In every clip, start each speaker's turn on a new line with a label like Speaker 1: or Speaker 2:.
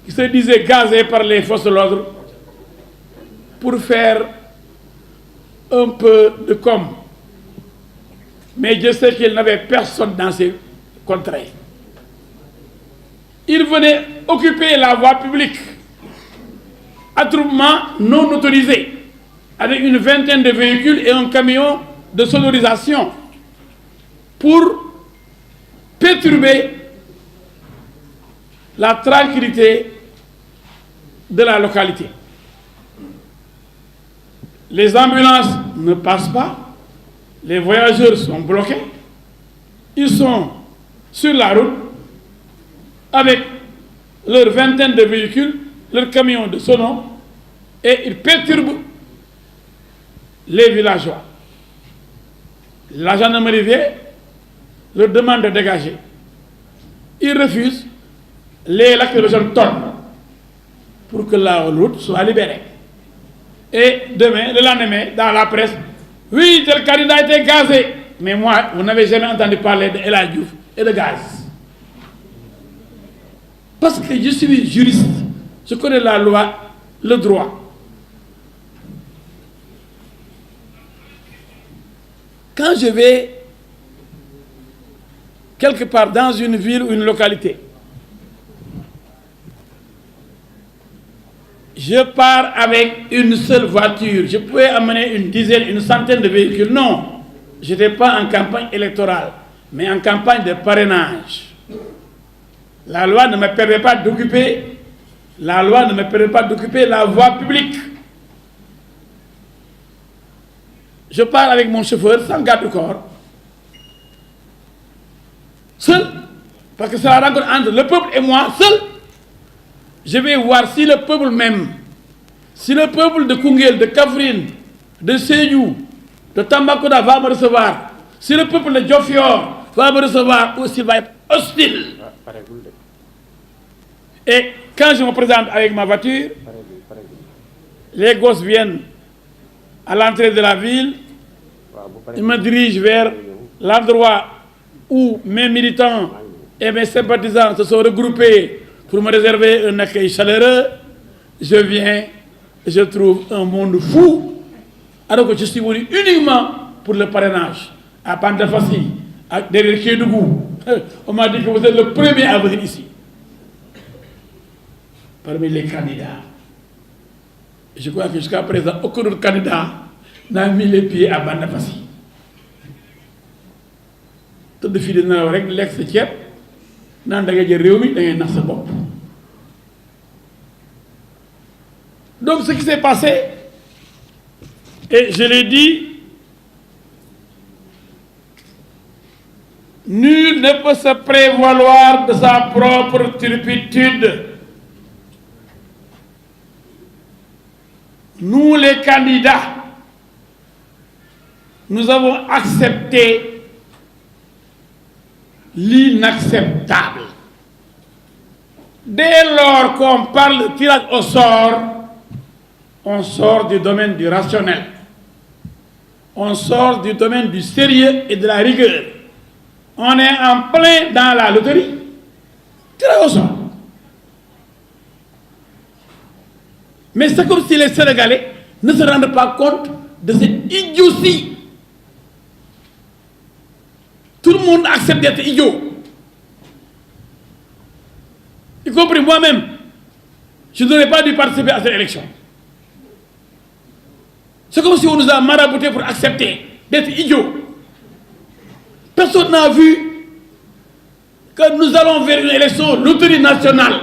Speaker 1: qui se disait gazé par les forces de l'ordre pour faire un peu de com. Mais je sais qu'il n'avait personne dans ces contrées. Il venait occuper la voie publique, attroupement non autorisé, avec une vingtaine de véhicules et un camion de sonorisation pour perturber la tranquillité de la localité. Les ambulances ne passent pas, les voyageurs sont bloqués, ils sont sur la route avec leur vingtaine de véhicules, leurs camions de sono, et ils perturbent les villageois. La gendarmerie vient, leur demande de dégager. Ils refusent, les lacrymogènes tombent pour que la route soit libérée. Et demain, le lendemain, dans la presse, oui, tel candidat a été gazé. Mais moi, vous n'avez jamais entendu parler de El Hadji Diouf et de gaz. Parce que je suis juriste, je connais la loi, le droit. Quand je vais quelque part dans une ville ou une localité, je pars avec une seule voiture. Je pouvais amener une dizaine, une centaine de véhicules. Non, je n'étais pas en campagne électorale, mais en campagne de parrainage. La loi ne me permet pas d'occuper, la voie publique. Je pars avec mon chauffeur sans garde-corps, seul, parce que c'est la rencontre entre le peuple et moi, seul. Je vais voir si le peuple même, si le peuple de Koungheul, de Kaffrine, de Sédhiou, de Tambacounda va me recevoir, si le peuple de Diofior va me recevoir ou s'il va être hostile. Et quand je me présente avec ma voiture, les gosses viennent à l'entrée de la ville, ils me dirigent vers l'endroit où mes militants et mes sympathisants se sont regroupés pour me réserver un accueil chaleureux. Je viens et je trouve un monde fou, alors que je suis venu uniquement pour le parrainage, à Bandafassi, derrière Kédougou. On m'a dit que vous êtes le premier à venir ici. Parmi les candidats. Je crois que jusqu'à présent, aucun autre candidat n'a mis les pieds à Bandafassi. Tout de suite, nous avons l'ex-tiep, nous avons dit donc, ce qui s'est passé, et je l'ai dit, nul ne peut se prévaloir de sa propre turpitude. Nous, les candidats, nous avons accepté l'inacceptable. Dès lors qu'on parle de tirage au sort, on sort du domaine du rationnel. On sort du domaine du sérieux et de la rigueur. On est en plein dans la loterie. Tirage au sort. Mais c'est comme si les Sénégalais ne se rendent pas compte de cette idiotie. Tout le monde accepte d'être idiot. Y compris moi-même. Je n'aurais pas dû participer à cette élection. C'est comme si on nous a marabouté pour accepter d'être idiot. Personne n'a vu que nous allons vers une élection loterie nationale.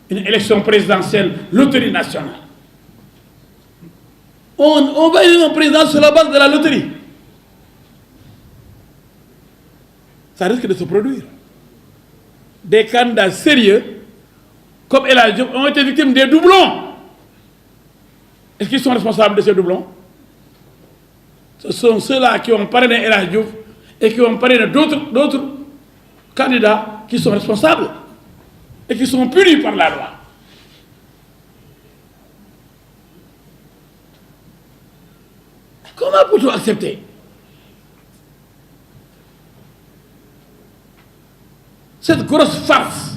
Speaker 1: Une élection présidentielle, loterie nationale. On va élire un président sur la base de la loterie. Ça risque de se produire. Des candidats sérieux, comme El Hadji Diouf, ont été victimes des doublons. Est-ce qu'ils sont responsables de ces doublons? Ce sont ceux-là qui ont parrainé El Hadji Diouf et qui ont parrainé d'autres candidats qui sont responsables et qui sont punis par la loi. Comment peut-on accepter? Cette grosse farce.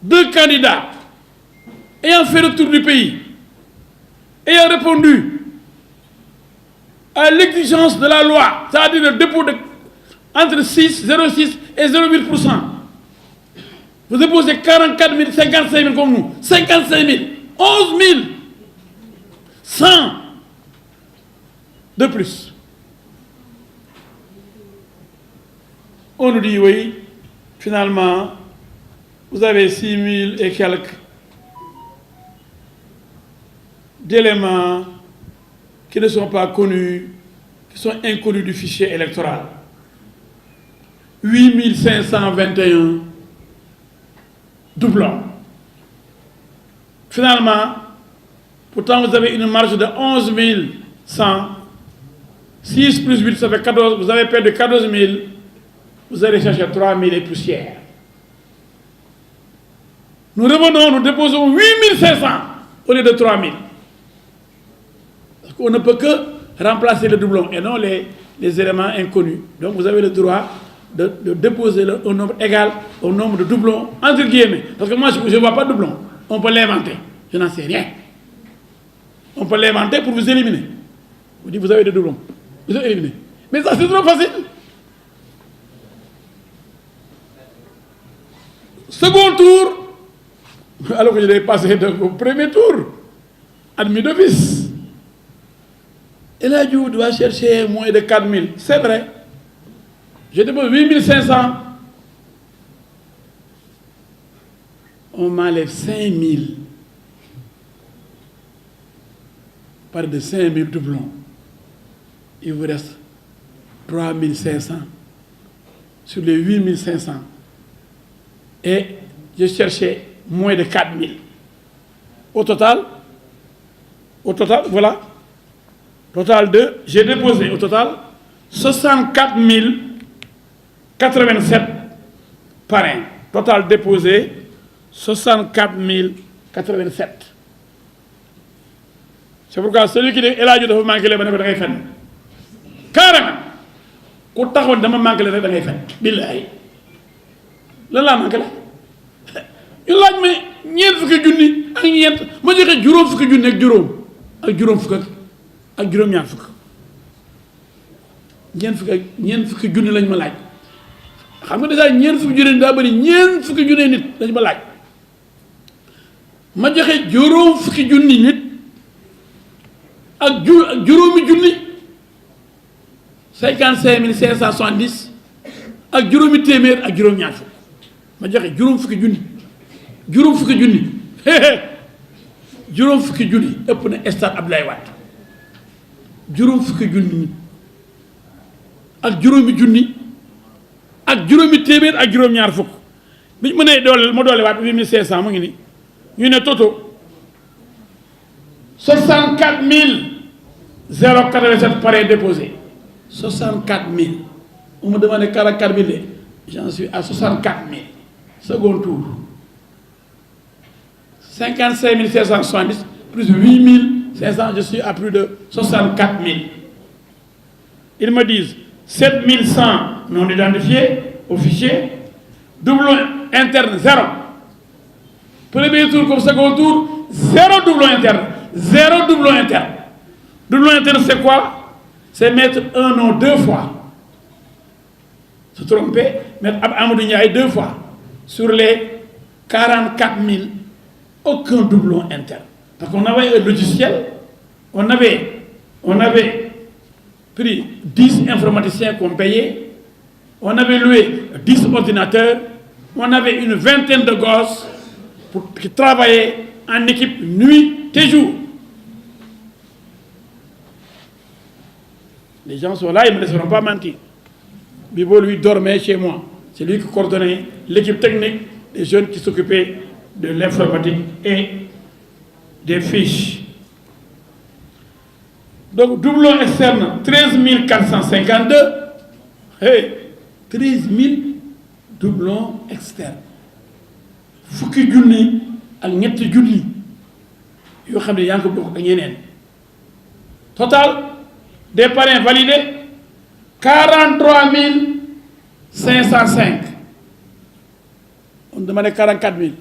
Speaker 1: 2 candidats ayant fait le tour du pays, ayant répondu à l'exigence de la loi, c'est-à-dire le dépôt entre 0,6 et 0,8%. Vous déposez 44 000, 55 000 comme nous, 55 000, 11 100 de plus. On nous dit oui, finalement, vous avez 6 000 et quelques d'éléments qui ne sont pas connus, qui sont inconnus du fichier électoral. 8 521 doublons. Finalement, pourtant vous avez une marge de 11 100, 6 plus 8, ça fait 14, vous avez perdu 14 000, vous allez chercher 3 000 et poussières. Nous revenons, nous déposons 8 500 au lieu de 3 000. Parce qu'on ne peut que remplacer le doublon et non les éléments inconnus. Donc vous avez le droit de déposer un nombre égal au nombre de doublons, entre guillemets. Parce que moi, je ne vois pas de doublons. On peut l'inventer. Je n'en sais rien. On peut l'inventer pour vous éliminer. Vous dites, vous avez des doublons. Vous êtes éliminés. Mais ça, c'est trop facile. Second tour, alors que je l'ai passé au premier tour, admis d'office. Et là, Dieu doit chercher moins de 4 000. C'est vrai. Je dépose 8 500. On m'enlève 5 000. Par de 5 000 doublons. Il vous reste 3 500 sur les 8 500. Et je cherchais moins de 4 000. Au total, voilà. Total de, j'ai déposé au total 64 087 parrains. Total déposé 64 087. C'est pourquoi celui qui dit El Hadji dafa manqué le ba ne ko da ngay fen carrément ku taxoon dama manqué le rek da ngay fen billahi lan laa manqué la ñu laaj ma ñeent fukki junni ak ñeent ma joxe juróom fukki junni ak juróom ak juróom fukk ak juróom-ñaar fukk ñeent fukki junni lañ ma laaj xam nga déjà ñeent fukki junni daa bëri ñeent fukki junni nit lañ ma laaj ma joxe juróom fukki junni nit ak juróomi junni 55 570 ak juróomi téeméer ak juróom-ñaar fukk ma joxe juróom fukki junni juróom fukki junni ëpp na stade Abdoulaye Wade juróom fukki junni nit ak juróomi junni ak juróomi téeméer ak juróom-ñaar fukk bi ñu mënee doole ma doole waat 8500 mu ngi ni ñu ne toto 64 087 parrains déposés 64 000 on me demande 44 000 j'en suis à 64 000 second tour 55 570 plus 8 500 je suis à plus de 64 000 ils me disent 7 100 non identifiés au fichier doublon interne 0 premier tour comme second tour 0 doublon interne 0 doublon interne. Doublon interne, c'est quoi? C'est mettre un nom 2 fois. Se tromper, mettre Amadou Ndiaye 2 fois. Sur les 44 000, aucun doublon interne. Parce qu'on avait un logiciel, on avait pris 10 informaticiens qu'on payait, on avait loué 10 ordinateurs, on avait une vingtaine de gosses qui travaillaient en équipe nuit et jour. Les gens sont là, ils ne me laisseront pas mentir. Bibo, lui, dormait chez moi. C'est lui qui coordonnait l'équipe technique des jeunes qui s'occupaient de l'informatique et des fiches. Donc, doublon externe, 13 452. Hey, 13 000 doublons externes. Fukki junni ak ñetti junni yoo xam ne yaa ngi ko bokk ak ñeneen. Total des parrains validés 43 505. On demandait 44 000.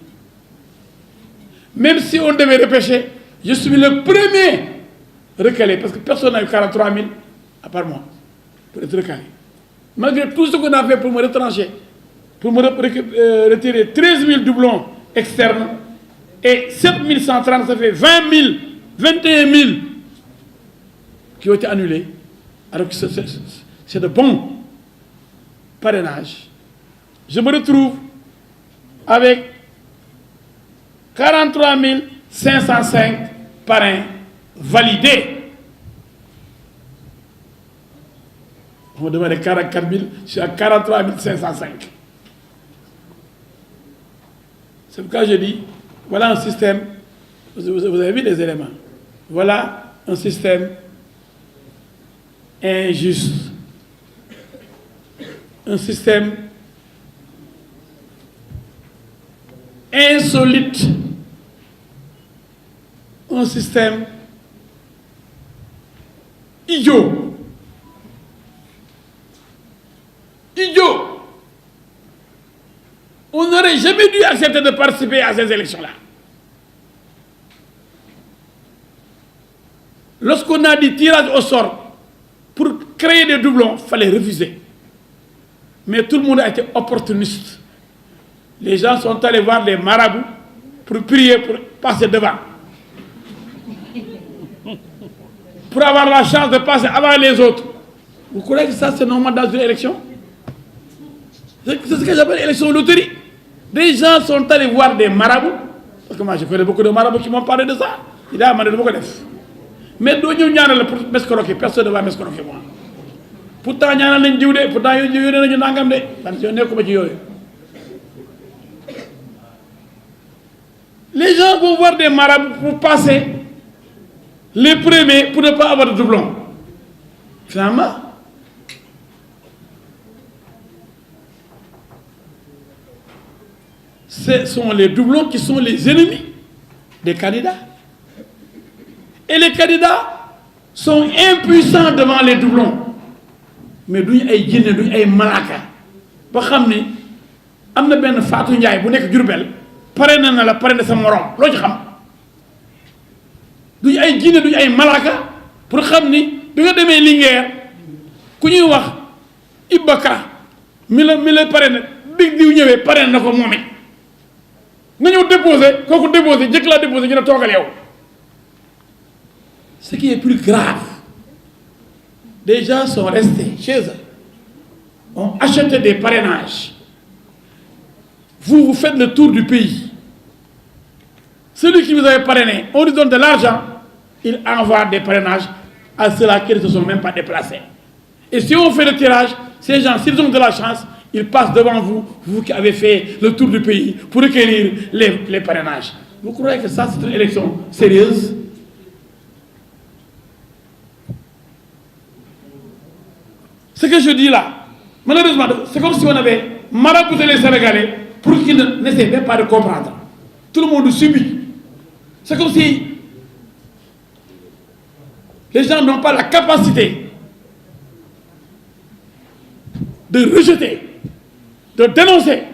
Speaker 1: Même si on devait repêcher, je suis le premier recalé, parce que personne n'a eu 43 000 à part moi pour être recalé. Malgré tout ce qu'on a fait pour me retrancher, pour me retirer 13 000 doublons externes et 7 130, ça fait 20 000, 21 000 qui ont été annulés, alors que c'est de bons parrainages. Je me retrouve avec 43 505 parrains validés. On me demandait 44 000, je suis à 43 505. C'est pourquoi je dis, voilà un système, vous avez vu les éléments, voilà un système injuste, un système insolite, un système idiot. Idiot. On n'aurait jamais dû accepter de participer à ces élections-là. Lorsqu'on a dit tirage au sort pour créer des doublons, il fallait refuser. Mais tout le monde a été opportuniste. Les gens sont allés voir les marabouts pour prier, pour passer devant. Pour avoir la chance de passer avant les autres. Vous croyez que ça, c'est normal dans une élection? C'est ce que j'appelle élection loterie. Des gens sont allés voir des marabouts. Parce que moi, je connais beaucoup de marabouts qui m'ont parlé de ça. Il a demandé de beaucoup de faire. Mais d'où nous n'avons pour m'escroquer. Personne ne va m'escroquer, moi. Pourtant, nous avons des gens pourtant, nous avons des gens. Les gens vont voir des marabouts pour passer les premiers pour ne pas avoir de doublons. Finalement, ce sont les doublons qui sont les ennemis des candidats. Et les candidats sont impuissants devant les doublons. Mais nous sommes des djinns, nous sommes des malaka. Ba xamni amna ben Fatou Ndiaye bu nek Diourbel paré na la paré na sa morom lo ci xam. Duñ ay djinns duñ ay malaka pour xamni bi nga démé Linguère ku ñuy wax Ibaka mi la paré na bi diw ñëwé paré na ko momé. Nga ñëw déposer koku déposer jëk la déposer ñu na togal yow. Ce qui est plus grave, des gens sont restés chez eux, ont acheté des parrainages. Vous faites le tour du pays. Celui qui vous avait parrainé, on lui donne de l'argent, il envoie des parrainages à ceux-là qui ne se sont même pas déplacés. Et si on fait le tirage, ces gens, s'ils ont de la chance, ils passent devant vous, vous qui avez fait le tour du pays, pour recueillir les parrainages. Vous croyez que ça, c'est une élection sérieuse? Ce que je dis là, malheureusement, c'est comme si on avait marabouté les Sénégalais pour qu'ils n'essaient même pas de comprendre. Tout le monde subit. C'est comme si les gens n'ont pas la capacité de rejeter, de dénoncer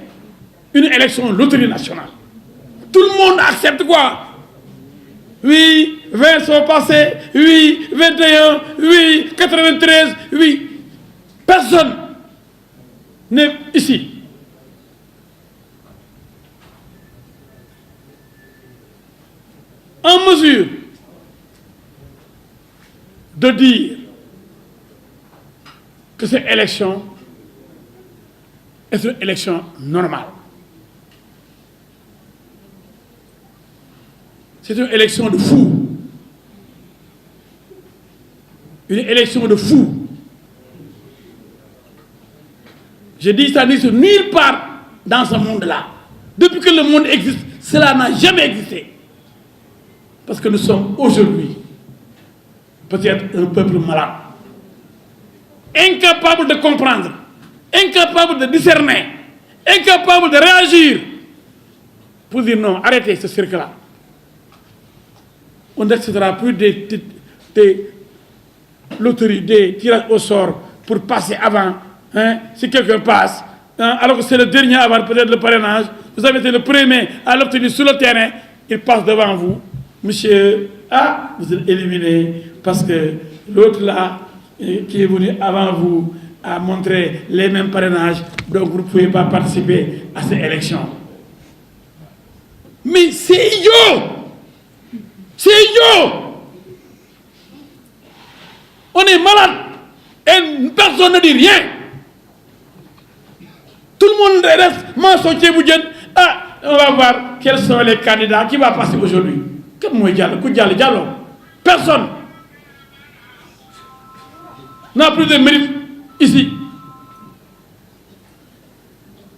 Speaker 1: une élection loterie nationale. Tout le monde accepte quoi? Oui, 20 sont passés, oui, 21, oui, 93, oui. Personne n'est ici. En mesure de dire que cette élection est une élection normale. C'est une élection de fous. Une élection de fous. Je dis ça n'existe nulle part dans ce monde-là. Depuis que le monde existe, cela n'a jamais existé. Parce que nous sommes aujourd'hui peut-être un peuple malade, incapable de comprendre, incapable de discerner, incapable de réagir pour dire non, arrêtez ce cirque-là. On n'acceptera plus des loteries, des tirages au sort pour passer avant. Hein, si quelqu'un passe, hein, alors que c'est le dernier à avoir peut-être le parrainage, vous avez été le premier à l'obtenir sur le terrain, il passe devant vous, monsieur, ah, vous êtes éliminé parce que l'autre là, qui est venu avant vous, a montré les mêmes parrainages, donc vous ne pouvez pas participer à ces élections. Mais c'est idiot! C'est idiot! On est malade et personne ne dit rien. Tout le monde reste mensonnier. Ah, on va voir quels sont les candidats qui vont passer aujourd'hui. Comment Diallo? Personne n'a plus de mérite ici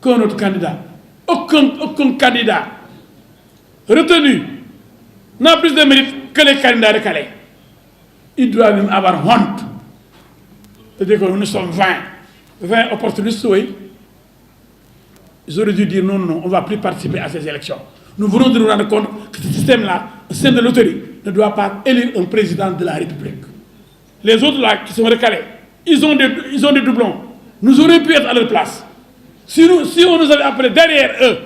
Speaker 1: qu'un autre candidat. Aucun candidat retenu n'a plus de mérite que les candidats de Calais. Il doit même avoir honte. C'est-à-dire que nous sommes 20 opportunistes, oui. Ils auraient dû dire non, on ne va plus participer à ces élections. Nous voulons nous rendre compte que ce système-là, le système de loterie, ne doit pas élire un président de la République. Les autres là qui sont recalés, ils ont des doublons. Nous aurions pu être à leur place. Si on nous avait appelés derrière eux,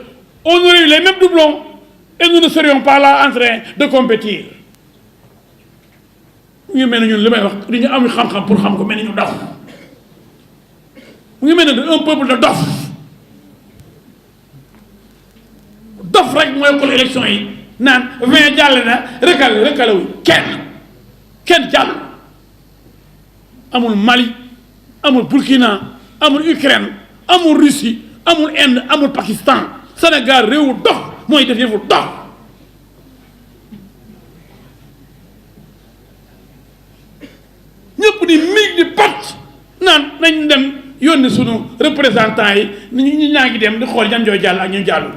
Speaker 1: on aurait eu les mêmes doublons et nous ne serions pas là en train de compétir. Nous sommes un peuple de dof. Dof rek mooy xool élection yi naan 20 jàll na recalé wu kenn jàll amul Mali amul Burkina amul Ukraine amul Russie amul Inde amul Pakistan Sénégal réewu dof mooy def yëfu dof ñëpp di miig di pat naan nañ dem yónni sunu représentants yi ñu ñaa ngi dem di xool ñan ñooy jàll ak ñu jàllul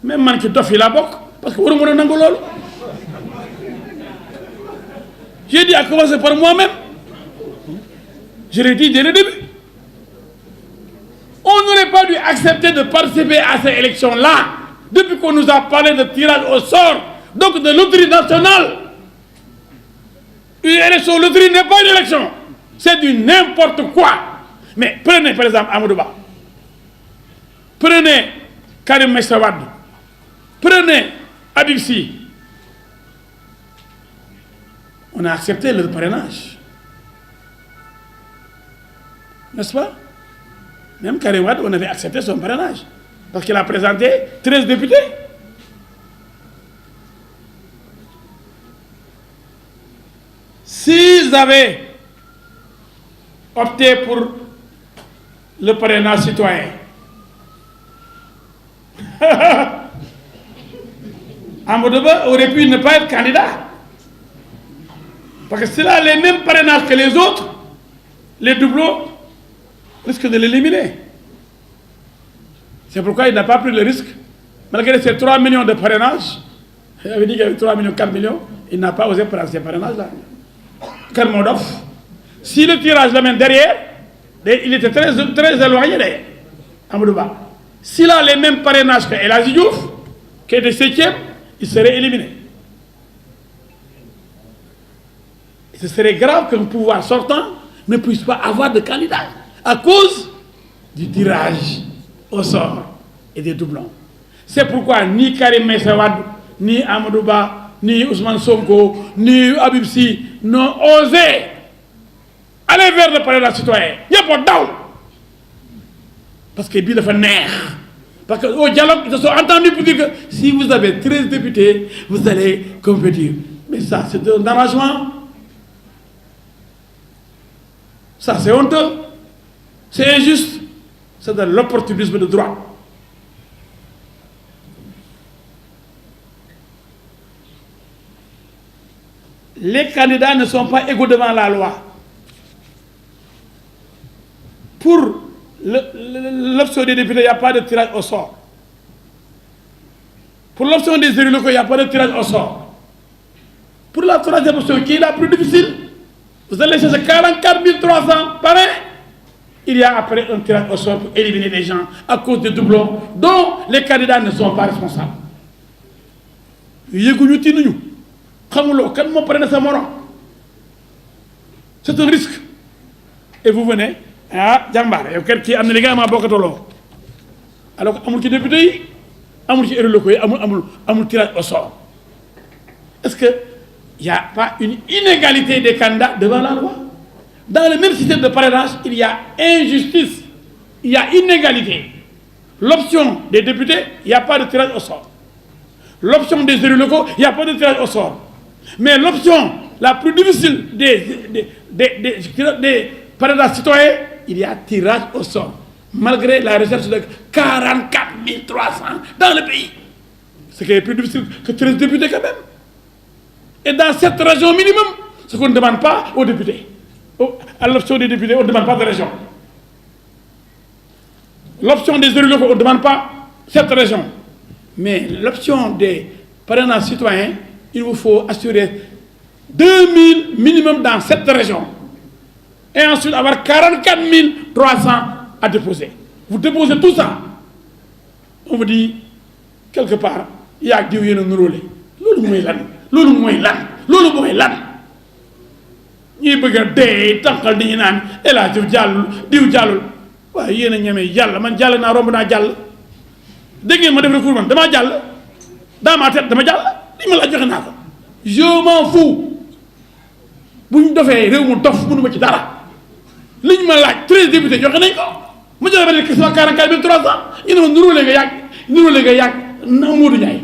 Speaker 1: même man ci dof yi laa bokk parce que waru mën a nangu loolu j'ai dit à commencer par moi-même je l'ai dit dès le début on n'aurait pas dû accepter de participer à ces élections-là depuis qu'on nous a parlé de tirage au sort donc de loterie nationale. Une élection loterie n'est pas une élection, c'est du n'importe quoi. Mais prenez par exemple Amadou Ba, prenez Karim Meïssa Wade, prenez Habib Sy. On a accepté leur parrainage. N'est-ce pas? Même Karim Wade, on avait accepté son parrainage. Parce qu'il a présenté 13 députés. S'ils avaient opté pour le parrainage citoyen, Amadou Ba aurait pu ne pas être candidat. Parce que s'il a les mêmes parrainages que les autres, les doublons risquent de l'éliminer. C'est pourquoi il n'a pas pris le risque. Malgré ces 3 millions de parrainages, il avait dit qu'il y avait 3 millions, 4 millions, il n'a pas osé prendre ces parrainages-là. Kermodov. Si le tirage l'amène derrière, il était très éloigné derrière. Amadou Ba. S'il a les mêmes parrainages que El Hadji Diouf, qui était 7e, il serait éliminé. Et ce serait grave qu'un pouvoir sortant ne puisse pas avoir de candidat à cause du tirage au sort et des doublons. C'est pourquoi ni Karim Meïssa Wade, ni Amadou Ba, ni Ousmane Sonko, ni Habib Sy n'ont osé aller vers le parrainage citoyen. Il n'y a pas de doute. Parce que Bill fait nerf. Parce qu'au dialogue, ils se sont entendus pour dire que si vous avez 13 députés, vous allez compétir. Mais ça, c'est un arrangement. Ça, c'est honteux. C'est injuste. C'est de l'opportunisme de droite. Les candidats ne sont pas égaux devant la loi. Pour l'option des députés, il n'y a pas de tirage au sort. Pour l'option des élus locaux, il n'y a pas de tirage au sort. Pour la troisième option, qui est la plus difficile, vous allez chercher 44 300 par an. Il y a après un tirage au sort pour éliminer les gens à cause des doublons dont les candidats ne sont pas responsables. C'est un risque. Et vous venez, ah, Djambar, qui a les gars à Bokatolo. Alors, il y a des députés, amul ci élus locaux yi amul tirage au sort. Est-ce que il y a pas une inégalité des candidats devant la loi? Dans le même système de parrainage, il y a injustice, il y a inégalité. L'option des députés, il n'y a pas de tirage au sort. L'option des élus locaux, il n'y a pas de tirage au sort. Mais l'option la plus difficile des parrainages citoyens, il y a tirage au sort. Malgré la recherche de 44 300 dans le pays. Ce qui est plus difficile que 13 députés quand même. Et dans cette région minimum, ce qu'on ne demande pas aux députés. À l'option des députés, on ne demande pas de région. L'option des élus locaux, on ne demande pas cette région. Mais l'option des parrainages citoyens, il vous faut assurer 2000 minimum dans cette région. Et ensuite avoir 44 300 à déposer. Vous déposez tout ça. On vous dit, quelque part, il y a Dieu qui nous roule. Loolu mooy lan. ñuy bëgg a dee tànqal di ñu naan El Hadj jàllul diw jàllul waaye yéen a ñeme yàlla man jàll naa romb naa jàll dégg ngeen ma def recours man damaa jàll daa maa teet dama jàll li ma la joxe naa ko je m'en fous bu ñu dofee réew mu dof mënu ma ci dara li ñu ma laaj 13 députés joxe nañ ko ma joxe ba ne question 44 300 ñu ne ma nuróole nga yàgg na Modou Ndiaye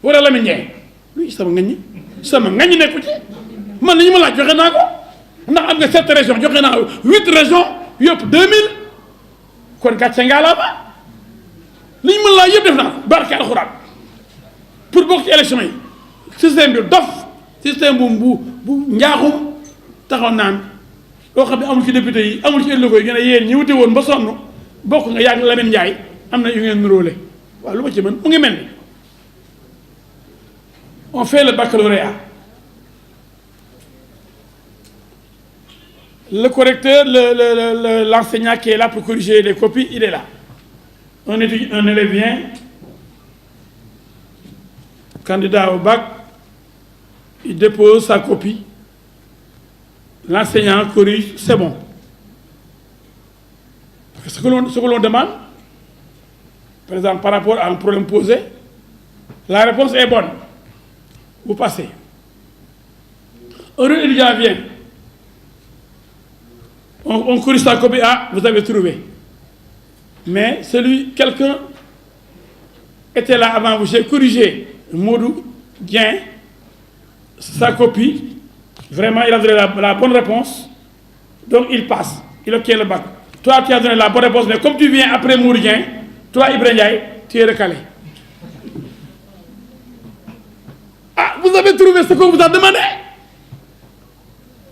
Speaker 1: wala Lamine Ndiaye luy sama ngañ nekku ci man li ñu ma laaj joxe naa ko ndax am nga 7 régions joxe naa 8 régions yëpp 2000 kon gàcce ngaalaama li ñu ma laaj yëpp def naa ko barke alxuraan pour bokk ci élection yi système bi dof système bu njaaxum taxaw naan loo xam ne amul ci député yi amul ci élus locaux yi ñu ne yéen ñi wute woon ba sonn bokk nga yàgg Lamine Ndiaye am na yu ngeen nuróole waaw lu ma ci mën mu ngi mel ni on fait le baccalauréat. Le correcteur, l'enseignant qui est là pour corriger les copies, il est là. Un élève vient, candidat au bac, il dépose sa copie. L'enseignant corrige, c'est bon. Ce que l'on demande, par exemple, par rapport à un problème posé, la réponse est bonne. Vous passez. Un étudiant vient. On corrige sa copie, ah, vous avez trouvé. Mais quelqu'un était là avant vous, j'ai corrigé Modou Dien, sa copie, vraiment il a donné la bonne réponse, donc il passe, il obtient le bac. Toi tu as donné la bonne réponse, mais comme tu viens après Modou Dien, toi Ibrahima Ndiaye, tu es recalé. Ah, vous avez trouvé ce qu'on vous a demandé?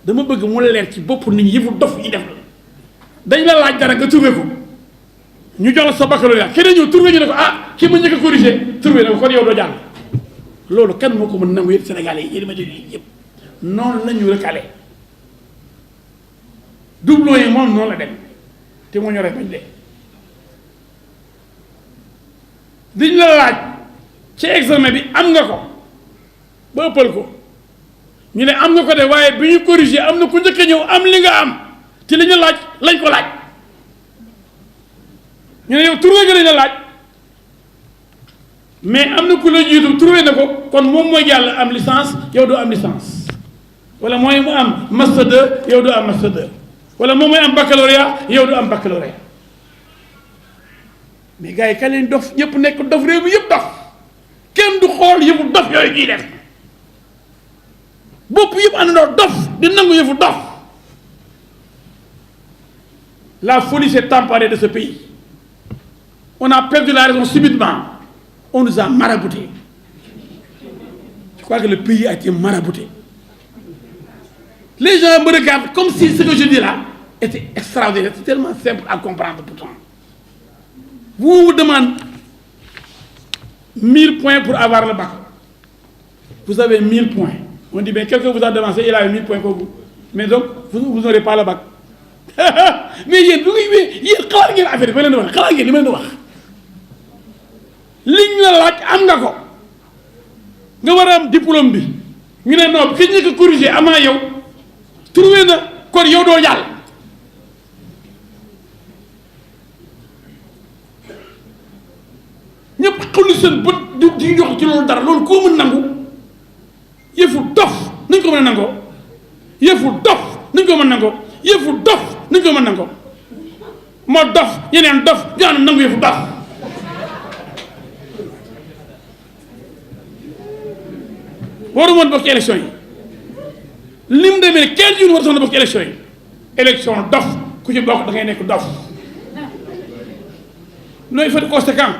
Speaker 1: dama bëgg mu leer ci bopp nit ñi yëfu dof yi def dañ la laaj dara nga trouvé ko ñu jox la sa baccalauréat keneen ñëw trouvé ñu ne ko ah ki ma njëkk a corrigé trouvé na ko kon yow doo jàll loolu kan moo ko mën nangu yëpp Sénégalais yi yéen ma dégg yëpp noonu la ñu recalé doublon yi moom noonu la dem te moo ñoree bañ dee diñ la laaj ci examen bi am nga ko ba ëppal ko ñu ne am nga ko de waaye bi ñu corrigé am na ku njëkk a ñëw am li nga am ci li ñu laaj lañ ko laaj ñu ne yow trouvé nga lañ la laaj mais am na ku la jiitu trouvé na ko kon moom mooy jàll am licence yow doo am licence wala mooy mu am master 2 yow doo am master 2 wala moom mooy am baccalauréat yow doo am baccalauréat mais gars yi kañ lañ dof ñëpp nekk dof réew mi yëpp dof kenn du xool yëfu dof yooyu ñuy def bopp yëpp àndandoo dof di nangu yëfu dof la folie s'est emparée de ce pays on a perdu la raison subitement on nous a maraboutés je crois que le pays a été marabouté les gens me regardent comme si ce que je dis là était extraordinaire c'est tellement simple à comprendre pourtant vous demandez 1000 points pour avoir le bac vous avez 1000 points. On dit, bien, quelqu'un vous a devancé, il a eu 1000 points pour vous. Mais donc, vous n'aurez pas le bac. Mais il y a des affaires, il y a des affaires. Ligne la laaj am nga ko nga war a am diplôme bi ñu ne non ki ñu ko corrigé avant yow trouvé na kon yow doo jàll ñëpp xulli seen bët di jox ci loolu dara loolu koo mën nangu yëfu dof nañ ko mën a nangoo yëfu dof nañ ko mën a nangoo yëfu dof nañ ko mën a nangoo moo dof ñeneen dof ñu ànd nangu yëfu dof waru moon bokk ci élection yi li mu demee 15 jours war soxna bokk ci élection yi élection dof ku ci bokk da ngay nekk dof nooy fa conséquent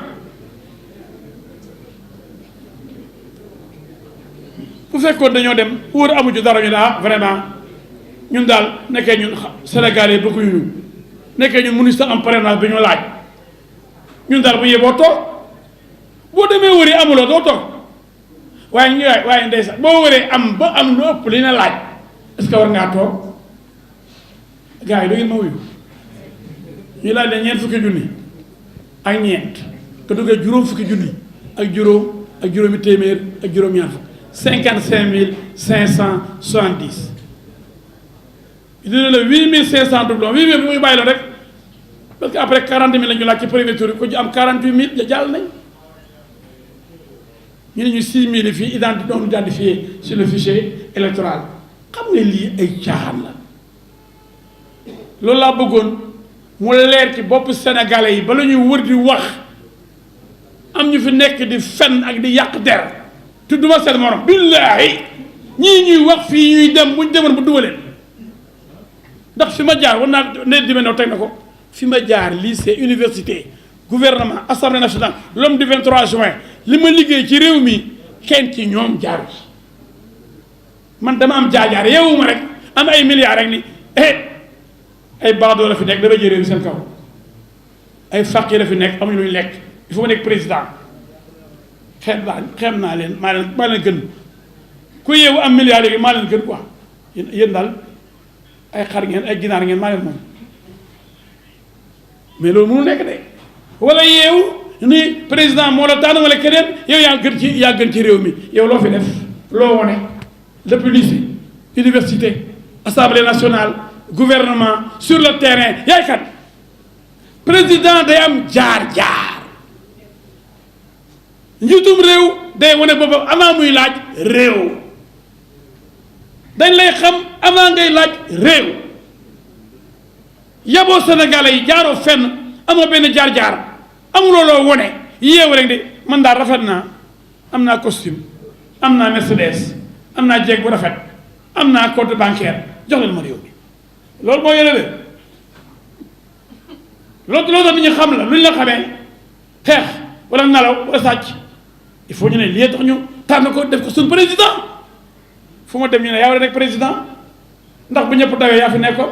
Speaker 1: bu fekkoon dañoo dem wóor amu ci dara ñu ne ah vraiment ñun daal nekkee ñun Sénégalais bëgguñu ñu nekkee ñun mënuñu sax am parrainage bi ñu laaj ñun daal bu yeboo toog boo demee wëri amuloo doo toog waaye ndeysaan boo wëree am ba am lu ëpp li na laaj est-ce que war ngaa toog gars yi da ngeen ma wuyu ñu laaj ne ñeent fukki junni ak ñeent nga duggee juróom fukki junni ak juróomi téeméer ak juróom-ñaar fukk 55 570 dina la 8500 doublons 8000 bi muy bàyyi la rek parce que après 40 000 la ñu laaj ci premier tour bi ko ci am 48 000 la jàll nañ ñu ne ñu 6 000 fii identifié sur le fichier électoral xam nga lii ay caaxaan la loolu laa bëggoon mu leer ci bopp sénégalais yi ba la ñuy wër di wax am ñu fi nekk di fen ak di yàq der te duma seen morom billaahi ñii ñuy wax fii ñuy dem buñ demoon bu dugaleen ndax fi ma jaar war naa ne dime naw teg na ko fi ma jaar lycée université gouvernement assemblée nationale l'homme du 23 juin li ma liggéey ci réew mi kenn ci ñoom jaaru ci man dama am jaar-jaar yeewuma rek am ay milliards rek ni ay baadoo la fi nekk dama jël réew mi seen kaw ay faqir la fi nekk amuñu luñu lekk il faut ma nekk président xeeb naa leen maa leen gën ku yeewu am milliards yi maa leen gën quoi yéen daal ay xar ngeen ay ginaar ngeen maa leen moom mais loolu mënul nekk de wala yeewu ni président moo la tànn wala keneen yow yaa gën ci réew mi yow loo fi def loo wone depuis lycée université assemblée nationale gouvernement sur le terrain yaay kat président day am jaar-jaar njiitum réew day wane boppam avant muy laaj réew dañ lay xam avant ngay laaj réew yaboo sénégalais yi jaaroo fenn amoo benn jaar-jaar amuloo loo wone yeewu rek de man daal rafet naa am naa costume am naa Mercedes am naa jeeg bu rafet am naa compte bancaire jox leen ma réew mi loolu moo yore de loolu tax nit ñi xam la lu ñu la xamee xeex wala nalaw wala sàcc il faut ñu ne lii tax ñu tànn ko def ko suñu président fu ma dem ñu ne yaa war a nekk président ndax bu ñëpp dawee yaa fi nekkoon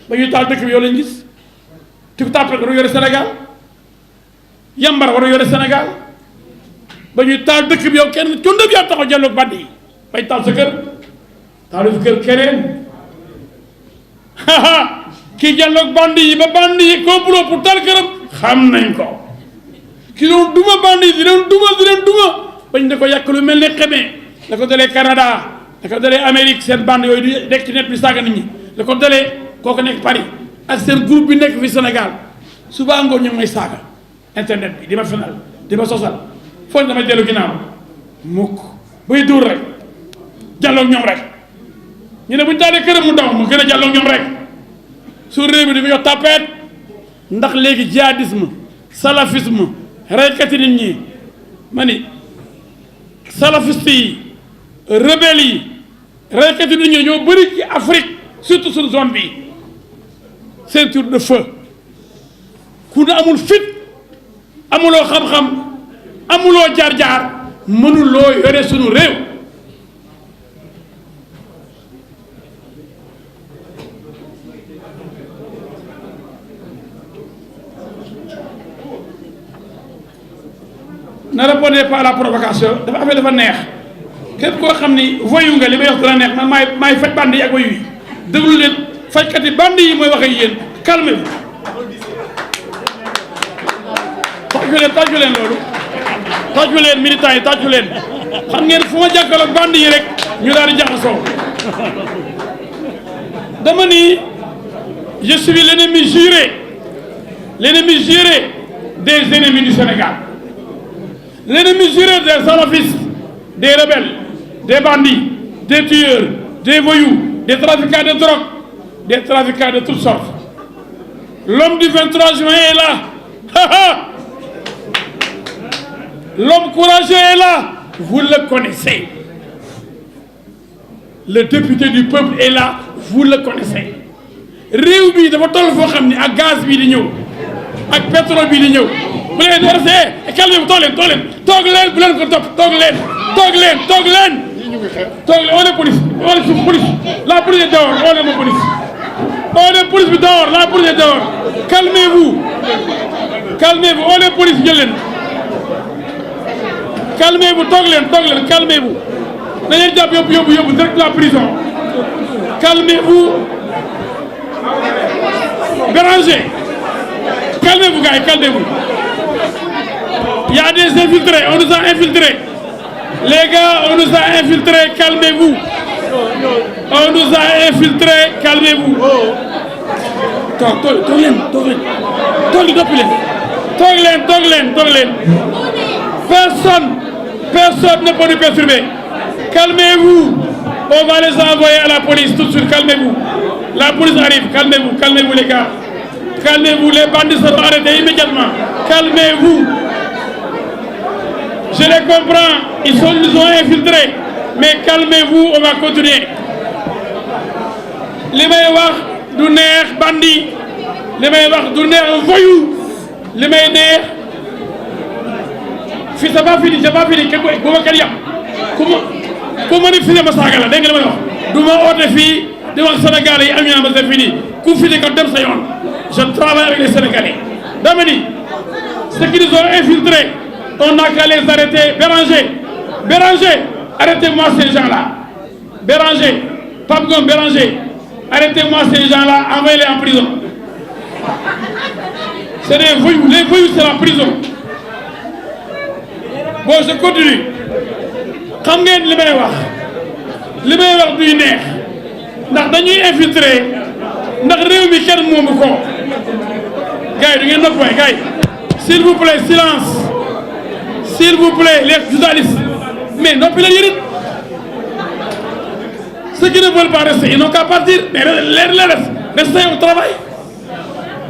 Speaker 1: ba ñuy taal dëkk bi yow lañ gis Tic Tac war a yore Sénégal yambar war a yore Sénégal ba ñuy taal dëkk bi yow kenn cundëb yaa taxaw jàlloog bàdd yi bay taal sa kër taalu fi kër keneen kii jàlloog band yi ba band yi complot pour taal këram xam nañ ko ki doon duma band yi di leen duma bañ da ko yàq lu mel ne xamee da ko dalee Canada da ko dalee Amérique seen band yooyu di nekk ci net bi saaga nit ñi da ko dalee kooku nekk Paris ak seen groupe bi nekk fi Sénégal suba ngoon ñu ngi may saaga internet bi di ma fenal di ma sosal foog damay dellu ginnaaw mukk bay dóor rek jàlloog ñoom rek ñu ne buñ taalee këram mu daw mu gën a jàlloog ñoom rek su réew mi di ko yox tapet ndax léegi jihadisme salafisme reykati nit ñi ma ni salafiste yi rebelle yi reykati nit ñi ñoo bëri ci Afrique surtout suñu zone bi ceinture de feu ku ne amul fit amuloo xam-xam amuloo jaar-jaar mënuloo yore suñu réew ne répondez pas à la provocation dafa affaire dafa neex képp koo xam ni voyu nga li may wax dana neex man maay faj band yi ak voyu yi déglu leen fajkat yi band yi mooy wax ak yéen calmez-vous tàccu leen loolu tàccu leen militants yi tàccu leen xam ngeen fu ma jàkkaarloog band yi rek ñu daal di jaxasoo dama ni je suis l'ennemi juré des ennemis du Sénégal L'ennemi juré des salafistes, des rebelles, des bandits, des tueurs, des voyous, des trafiquants de drogue, des trafiquants de toutes sortes. L'homme du 23 juin est là. L'homme courageux est là. Vous le connaissez. Le député du peuple est là. Vous le connaissez. réew bi dafa toll foo xam ni ak gaz bii di ñëw ak pétrole bii di ñëw bu leen RC calme toog leen bu leen ko topp toog leen on est police la police est dehors on est police bi dehors la police est dehors calmez-vous on est police jël leen calmez-vous toog leen calmez-vous na leen jàpp yóbbu direct la prison calmez-vous. Béranger, calmez-vous gars, calmez-vous. Il y a des infiltrés, on nous a infiltrés. Les gars, on nous a infiltrés, calmez-vous. On nous a infiltrés, calmez-vous. Toog leen. Personne ne peut nous perturber. Calmez-vous. On va les envoyer à la police tout de suite, calmez-vous. La police arrive, calmez-vous les gars. Calmez-vous, les bandits seront arrêtés immédiatement. Calmez-vous. Je les comprends, ils nous ont infiltrés. Mais calmez-vous, on va continuer. Li may wax du neex bandit, li may wax du neex voyou, li may neex fii c'est pas fini, bu ma kenn yàpp ku ma ni fii ma saaga la dégg nga li ma wax du ma oote fii di wax Sénégalais yi am ñu naan c'est fini ku fi di ko dem sa yoon. Je travaille avec les Sénégalais. dama ni ceux qui nous ont infiltrés, on n'a qu'à les arrêter. Béranger, arrêtez-moi ces gens-là. Béranger, Pape Ngom, Béranger, arrêtez-moi ces gens-là, envoyez-les en prison. C'est des voyous, les voyous c'est la prison. Bon, je continue. Xam ngeen li may wax duy neex ndax dañuy infiltrer ndax réew mi kenn moomu ko gars yi du ngeen nopp waay gars yi s'il vous plaît silence s'il vous plaît les journalistes mais noppi leen yéen ceux qui ne veulent pas rester ils n'ont qu'à partir mais restez au travail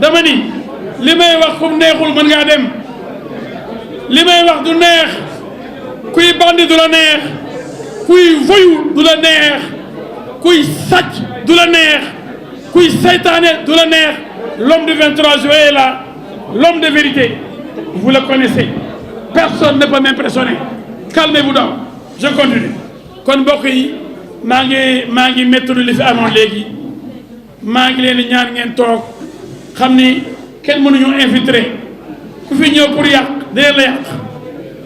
Speaker 1: dama ni li may wax comme neexul mën ngaa dem li may wax du neex kuy bandi du la neex kuy voyou du la neex kuy sàcc du la neex kuy saytaane du la neex. L'homme du 23 juillet est là, l'homme de vérité, vous le connaissez. Personne ne peut m'impressionner. Calmez-vous donc, je continue. Kon mbokk yi maa ngi méttiwul li fi amoon léegi maa ngi leen di ñaan ngeen toog xam ni kenn mënuñu infiltrer ku fi ñëw pour yàq dina la yàq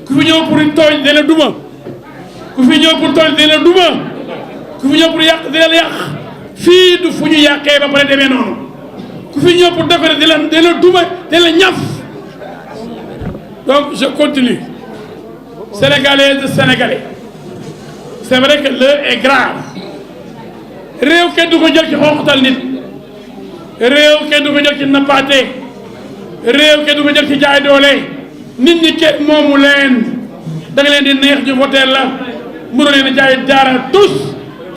Speaker 1: ku fi ñëw pour tooñ dina la duma ku fi ñëw pour tooñ dina la duma ku fi ñëw pour yàq dina la yàq fii du fu ñu yàqee ba pare demee noonu. ku fi ñëw pour décorer di la duma di la ñaf donc je continue. Sénégalaises et Sénégalais, c'est vrai que l'heure est grave. réew kenn du ko jël ci xooxatal nit réew kenn du ko jël ci nappaate réew kenn du ko jël ci jaay doole nit ñi kenn moomu leen da nga leen di neex ñu voter la mënu leen a jaay dara tous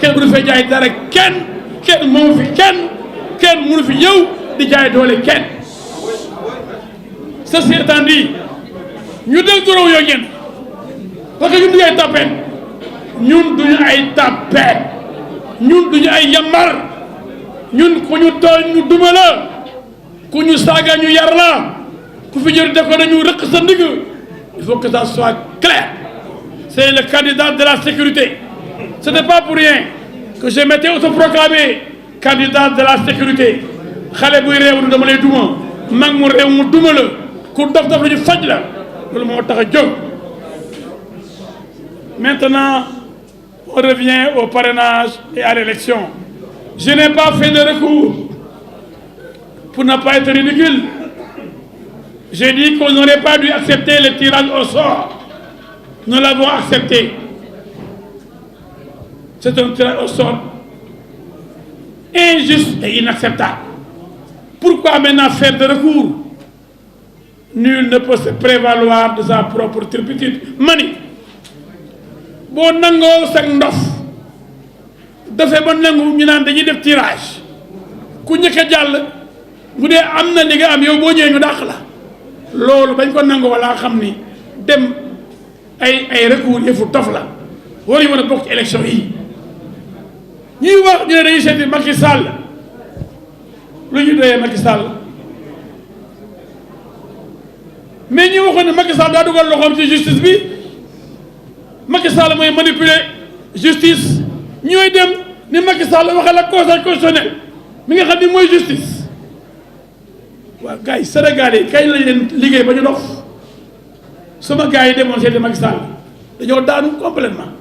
Speaker 1: kenn mënu fee jaay dara kenn moomu fi kenn mënu fi ñëw di jaay doole kenn. Ceci étant dit ñu del dorow yoo ñen parce que ñun duñu ay tapet ñun duñu ay yambar ñun ku ñu tooñ ñu duma la ku ñu saaga ñu yar la ku fi jël def ko dañu rëq sa ndigg. Il faut que ça soit clair. C'est le candidat de la sécurité. Ce n'est pas pour rien que je m'étais autoproclamé candidat de la sécurité. xale buy réew du dama lay duma mag mu réew mu duma la ku dof la ñu faj la loolu moo tax a jóg. Maintenant on revient au parrainage et à l'élection. Je n'ai pas fait de recours pour ne pas être ridicule. J'ai dit qu'on n'aurait pas dû accepter le tirage au sort. Nous l'avons accepté. C'est un tirage au sort injuste et inacceptable. Pourquoi maintenant faire de recours? nul ne peut se prévaloir de sa propre turpitude mani boo nangoo sag ndof dafay ba nangu ñu naan dañuy def tirage ku njëkk a jàll bu dee am na li nga am yow boo ñëwee ñu dàq la loolu bañ ko nangoo wala xam ni dem ay recours yëfu dof la waruñu mën a bokk ci élection yi ñuy wax ñu ne dañuy seeti Macky Sall lu ñu doyee Macky Sall mais ñi waxoon ne Macky Sall daa dugal loxoom ci justice bi Macky Sall mooy manipuler justice ñooy dem ni Macky Sall waxal ak conseil constitutionnel mi nga xam ni mooy justice waaw gars yi Sénégal yi kañ lañ leen liggéey ba ñu dof sama gars yi demoon seeti Macky Sall dañoo daanu complètement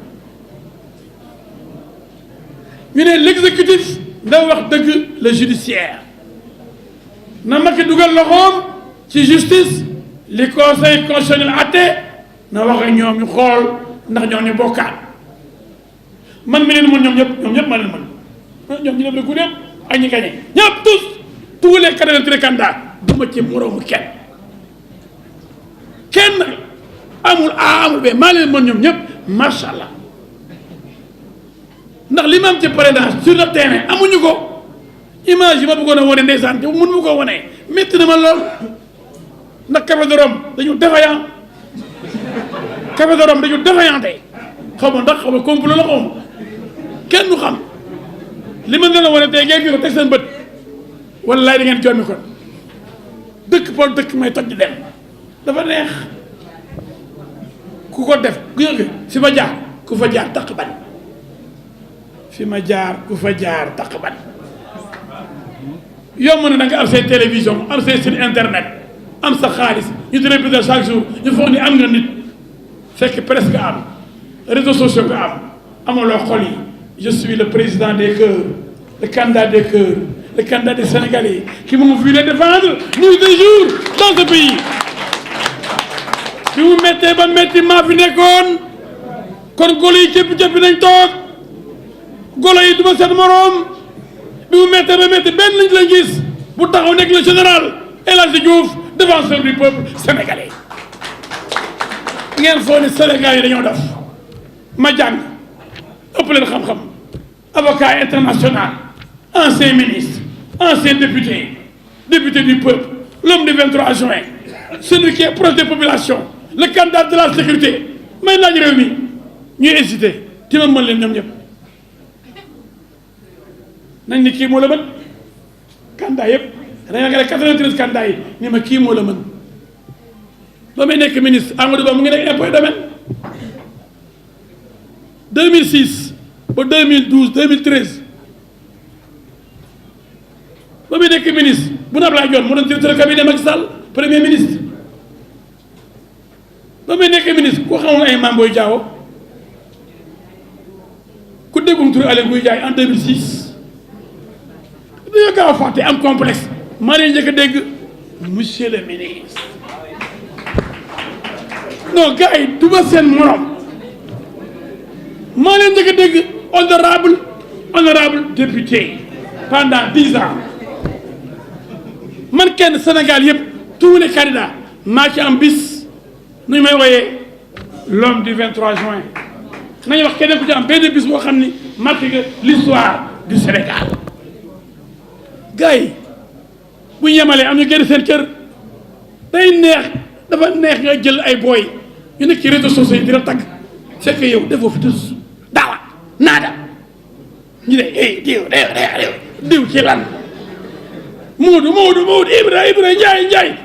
Speaker 1: ñu ne l'exécutif da wax dëgg le judiciaire na Macky dugal loxoom ci justice li conseil constitutionnel atte na wax ak ñoom ñu xool ndax ñoo ñu bokkaat man mi leen mën ñoom ñëpp ma leen mën ñoom ñu def le coup yëpp ak ñi gagné ñëpp tous les 83 candidats duma ci moroomu kenn amul A amul B maa leen mën ñoom ñëpp macha allah ndax li ma am ci parrainage sur le terrain amuñu ko image yi ma bëggoon a wane ndeysaan te mun mu ko wane métti na ma lool ndax Café de Rome dañu défaillant Café de Rome dañu défaillant tey xaw ma ndax xaw ma complot la xaw ma kenn du xam li ma leen a wane tey ngeen fi ko teg seen bët wallaay da ngeen jommi kon dëkk Paul dëkk may toj di dem dafa neex ku ko def fi ma jaar ku fa jaar taq ban fi ma jaar ku fa jaar taq ban yomb na da nga am say télévision am say site internet am sa xaalis ñu di répéter chaque jour ñu foog ni am nga nit fekk presque am réseaux sociaux nga am amaloo xol yi je suis le président des cœurs le candidat des cœurs le candidat des Sénégalais qui m'ont vu les défendre nuit et jour dans ce pays bi mu méttee ba métti maa fi nekkoon kon golo yi cëppi nañ toog golo yi duma seen moroom bi mu méttee ba métti benn nit lañ gis bu taxaw nekk le général El Hadji Diouf défenseur du peuple sénégalais ngeen foo ne Sénégal yi dañoo def ma jàng ëpp leen xam-xam avocat international ancien ministre ancien député du peuple l'homme du 23 juin celui qui est proche des populations le candidat de la sécurité may laaj réew mi ñuy hésité ti ma mën leen ñoom ñëpp nañ ni kii moo la mën candidat yëpp dañoo nga ne 93 candidats yi ni ma kii moo la mën ba may nekk ministre Amadou Ba mu ngi nekk impôt domaine 2006 ba 2012 2013 ba muy nekk ministre bu na Abdoulaye Dione mu doon directeur cabinet Macky Sall premier ministre ba muy nekk ministre ku xamoon ay Mame Boye Diao ku déggum turu Aly Ngouille Ndiaye en 2006 dañoo gaaw a fàtte am complexe maa leen njëkk a dégg monsieur le ministre non gars yi du ma seen morom maa leen njëkk a dégg honorable député pendant 10 ans man kenn Sénégal yëpp tous les candidats maa ci am bis nu ñu may wooyee l'homme du 23 juin nañu wax keneen ku ci am benn bis boo xam ni marqué nga l'histoire du Sénégal gars yi bu ñu yemalee am ñu génn seen kër day neex dafa neex nga jël ay booy ñu nekk ci réseaux sociaux yi dina tagg fekk yow defoo fi tus daawa naada ñu ne diw ci lan Moodu Ibra Njaay